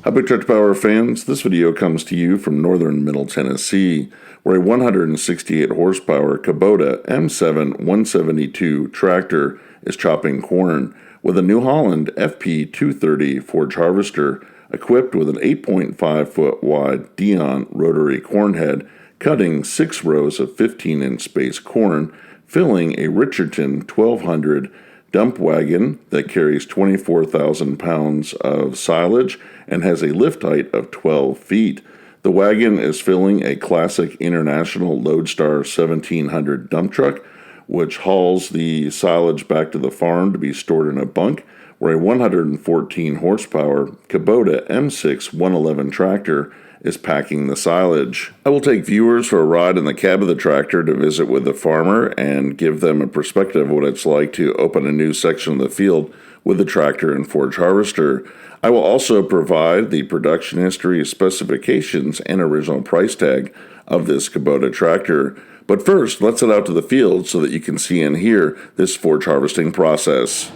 Hi, Big Tractor Power fans. This video comes to you from northern Middle Tennessee, where a 168 horsepower KUBOTA M7-172 tractor is chopping corn with a New Holland FP230 Forage harvester equipped with an 8.5 foot wide Dion rotary corn head, cutting 6 rows of 15-inch space corn, filling a Richardton 1200 Dump Wagon that carries 24,000 pounds of silage and has a lift height of 12 feet. The wagon is filling a classic International Lodestar 1700 dump truck, which hauls the silage back to the farm to be stored in a bunk, where a 114 horsepower KUBOTA M7-172 tractor is packing the silage. I will take viewers for a ride in the cab of the tractor to visit with the farmer and give them a perspective of what it's like to open a new section of the field with the tractor and forage harvester. I will also provide the production history, specifications, and original price tag of this KUBOTA tractor. But first, let's head out to the field so that you can see and hear this forage harvesting process.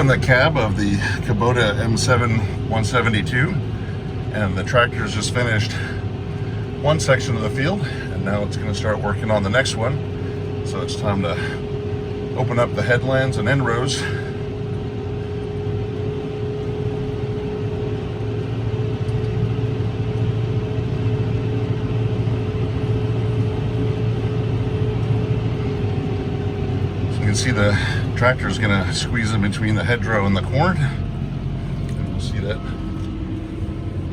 in the cab of the KUBOTA M7-172, and the tractor's just finished one section of the field, and now it's going to start working on the next one. So it's time to open up the headlands and end rows. See, the tractor is going to squeeze in between the hedgerow and the corn. And we'll see that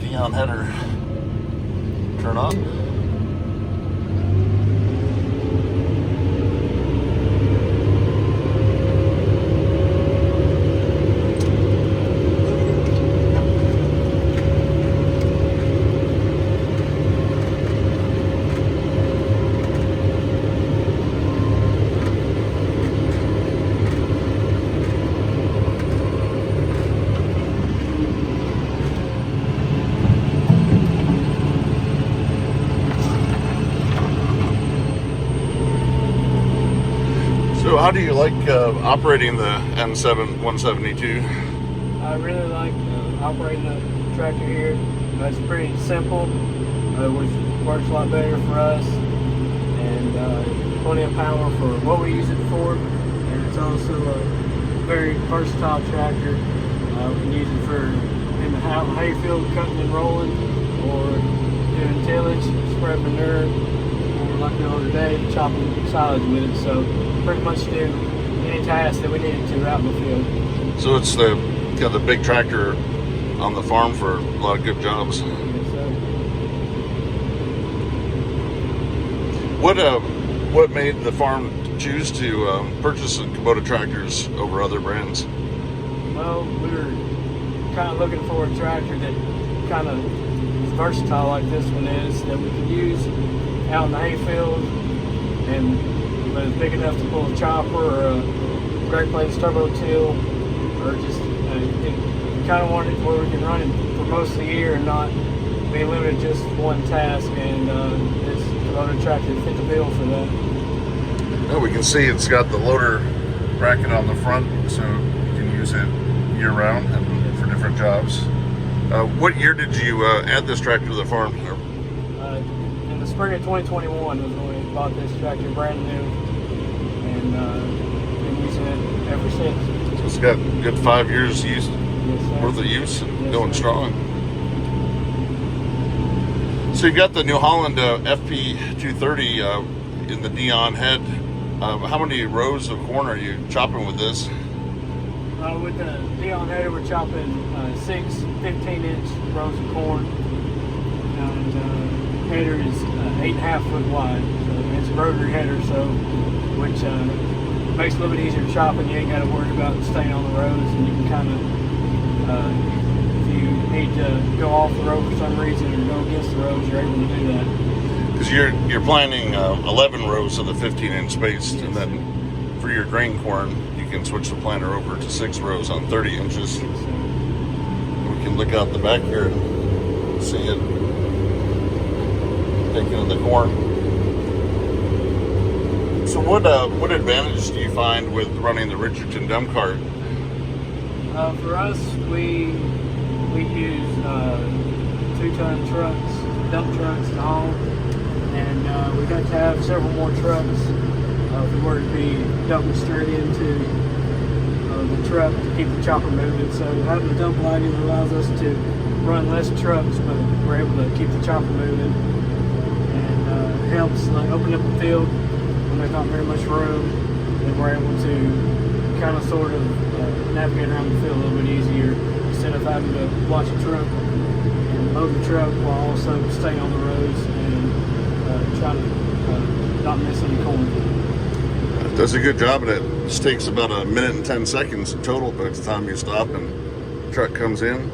Dion header turn on. So how do you like operating the M7-172? I really like operating the tractor here. It's pretty simple, which works a lot better for us, and plenty of power for what we use it for. And it's also a very versatile tractor. We can use it for in the hayfield, cutting and rolling, or doing tillage, spread manure, or like the other day, chopping silage with it. So pretty much do any task that we needed to out in the field. So it's the the big tractor on the farm for a lot of good jobs. Yes, sir. What made the farm choose to purchase KUBOTA tractors over other brands? Well, we were kind of looking for a tractor that kind of is versatile like this one is, that we could use out in the hayfield, and but it's big enough to pull a chopper or a Great Plains turbo till, or just kind of wanted it where we can run it for most of the year and not be limited to just one task. And this KUBOTA tractor fit the bill for that. Well, we can see it's got the loader bracket on the front, so you can use it year round and for different jobs. What year did you add this tractor to the farm? In the spring of 2021 was when we bought this tractor, brand new, and been using it ever since. So it's got a good 5 years use, Yes, worth of use, and going sir. strong. So you got the New Holland FP230 in the Dion head. How many rows of corn are you chopping with this? With the Dion header, we're chopping 6 15-inch rows of corn, and header is 8.5 foot wide. So it's a rotary header, so which makes it a little bit easier chopping. You ain't got to worry about staying on the roads, and you can kind of, if you need to go off the road for some reason or go against the roads, you're able to do that. Because you're planting 11 rows of the 15-inch spaced, Yes. and then for your grain corn, you can switch the planter over to 6 rows on 30 inches. So, We can look out the back here and see it taking in the corn. So what advantage do you find with running the Richardton dump cart? for us, we use 2-ton trucks, dump trucks to haul, and we'd have to have several more trucks if we were to be dumping straight into the truck to keep the chopper moving. So having a dump wagon allows us to run less trucks, but we're able to keep the chopper moving, and it helps like open up the field when there's not very much room, and we're able to kind of sort of navigate around the field a little bit easier instead of having to watch a truck and load the truck while also staying on the roads and trying to not miss any corn. It does a good job, and it just takes about 1 minute and 10 seconds in total by the time you stop and the truck comes in.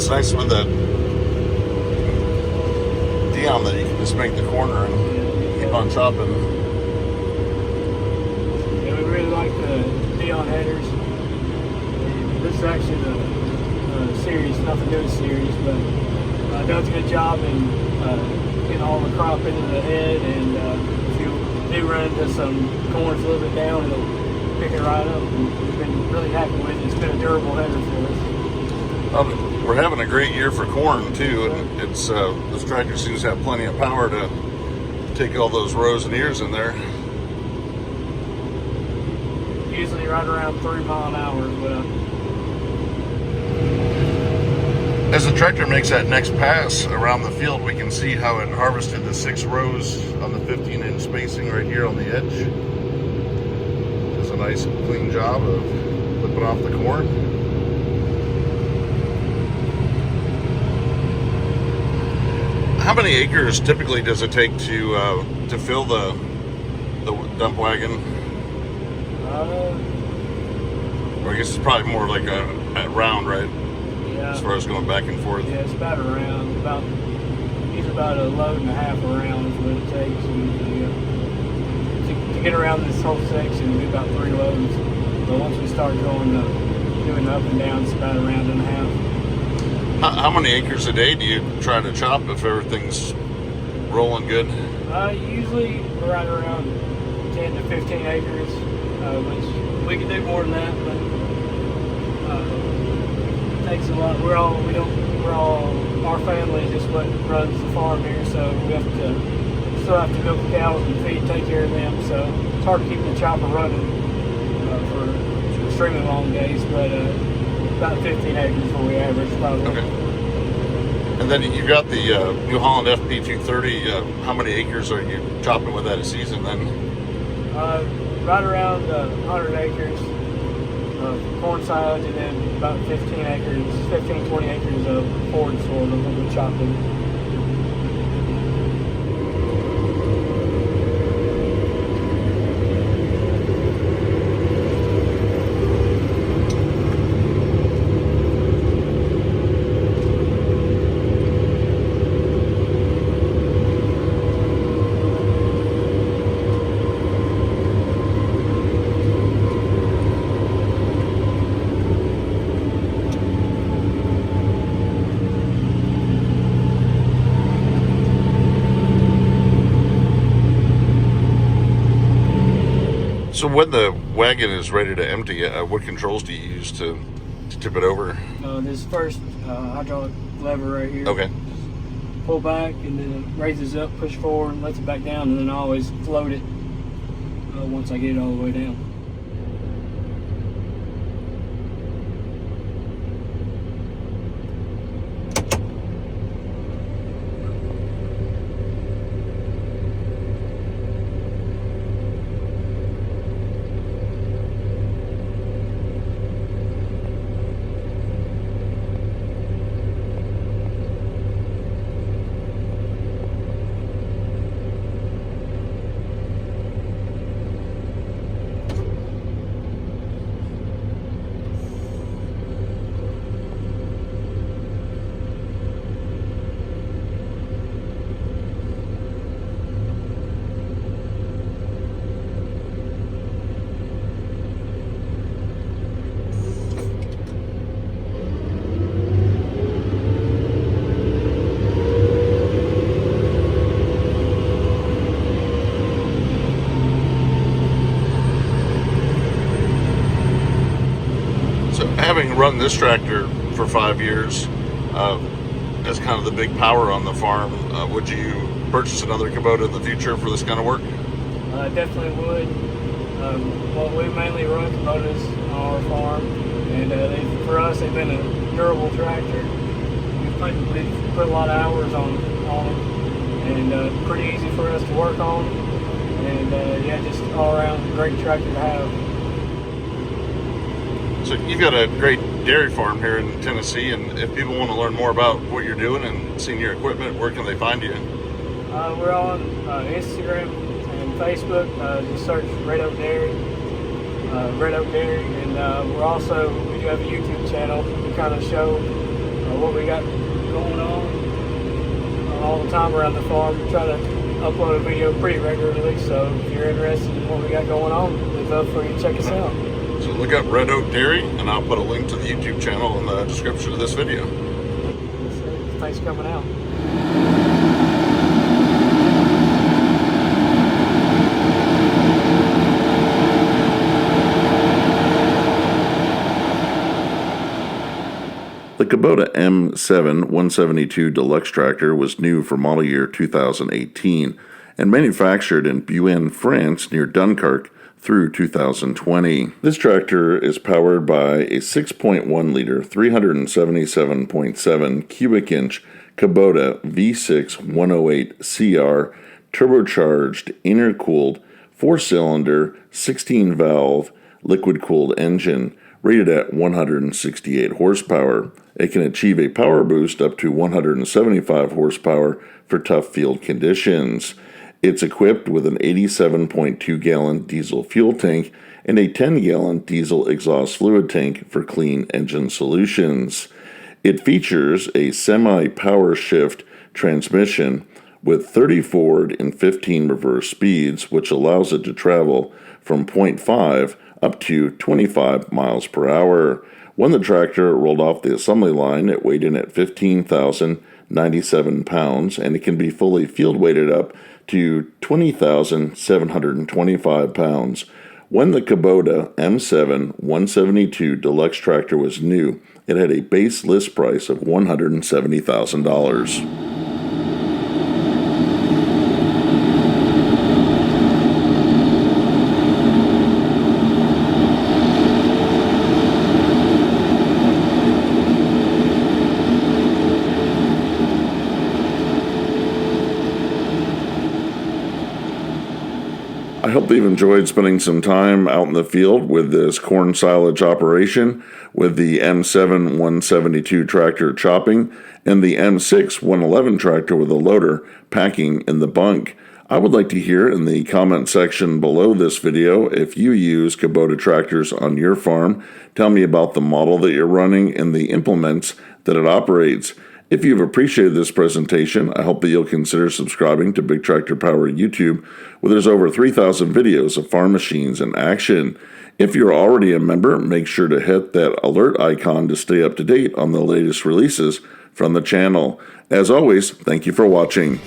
It's nice with the Dion that you can just make the corner and keep on chopping. Yeah, we really like the Dion headers. This is actually the series, nothing to do with series, but it does a good job in getting all the crop into the head, and if you do run into some corns a little bit down, it'll pick it right up. And we've been really happy with it. It's been a durable header for us. We're having a great year for corn too, and it's this tractor seems to have plenty of power to take all those rows and ears in there. Usually right around 3 mile an hour, but as the tractor makes that next pass around the field, we can see how it harvested the 6 rows on the 15-inch spacing right here on the edge. Does a nice clean job of flipping off the corn. How many acres typically does it take to fill the dump wagon? Or I guess it's probably more like a round, right? Yeah. As far as going back and forth. Yeah, it's about around, it's about a load and a half around is what it takes. And, to get around this whole section, it'll be about 3 loads. But once we start going doing up and down, it's about a round and a half. How many acres a day do you try to chop if everything's rolling good? Usually right around 10 to 15 acres, which we can do more than that, but it takes a lot. Our family is just what runs the farm here, so we still have to milk the cows and feed, take care of them. So it's hard to keep the chopper running for extremely long days, but about 15 acres where we average probably. Okay. And then you got the New Holland FP230. How many acres are you chopping with that a season then? Right around 100 acres of corn silage, and then about 15, 20 acres of forage soil that we'll be chopping. So when the wagon is ready to empty, what controls do you use to tip it over? This first hydraulic lever right here. Okay. Pull back, and then it raises up, push forward, and lets it back down, and then I always float it once I get it all the way down. Having run this tractor for 5 years, as kind of the big power on the farm, would you purchase another Kubota in the future for this kind of work? Definitely would. Well, we mainly run Kubotas on our farm, and for us, they've been a durable tractor. We've put a lot of hours on them, and pretty easy for us to work on, and yeah, just all around great tractor to have. So you've got a great dairy farm here in Tennessee, and if people want to learn more about what you're doing and seeing your equipment, where can they find you? We're on Instagram and Facebook. Just search Red Oak Dairy, and we do have a YouTube channel. We kind of show what we got going on all the time around the farm. We try to upload a video pretty regularly, so if you're interested in what we got going on, we'd love for you to check us out. So look up Red Oak Dairy, and I'll put a link to the YouTube channel in the description of this video. Thanks for coming out. The KUBOTA M7-172 Deluxe Tractor was new for model year 2018 and manufactured in Buin, France near Dunkirk through 2020. This tractor is powered by a 6.1 liter 377.7 cubic inch KUBOTA V6 108 CR turbocharged intercooled 4-cylinder 16 valve liquid cooled engine rated at 168 horsepower. It can achieve a power boost up to 175 horsepower for tough field conditions. It's equipped with an 87.2 gallon diesel fuel tank and a 10 gallon diesel exhaust fluid tank for clean engine solutions. It features a semi-power shift transmission with 30 forward and 15 reverse speeds, which allows it to travel from 0.5 up to 25 miles per hour. When the tractor rolled off the assembly line, it weighed in at 15,097 pounds, and it can be fully field weighted up to 20,725 pounds. When the KUBOTA M7-172 Deluxe Tractor was new, it had a base list price of $170,000. I hope that you've enjoyed spending some time out in the field with this corn silage operation with the M7-172 tractor chopping and the M6-111 tractor with a loader packing in the bunk. I would like to hear in the comment section below this video if you use KUBOTA tractors on your farm. Tell me about the model that you're running and the implements that it operates. If you've appreciated this presentation, I hope that you'll consider subscribing to Big Tractor Power YouTube, where there's over 3,000 videos of farm machines in action. If you're already a member, make sure to hit that alert icon to stay up to date on the latest releases from the channel. As always, thank you for watching.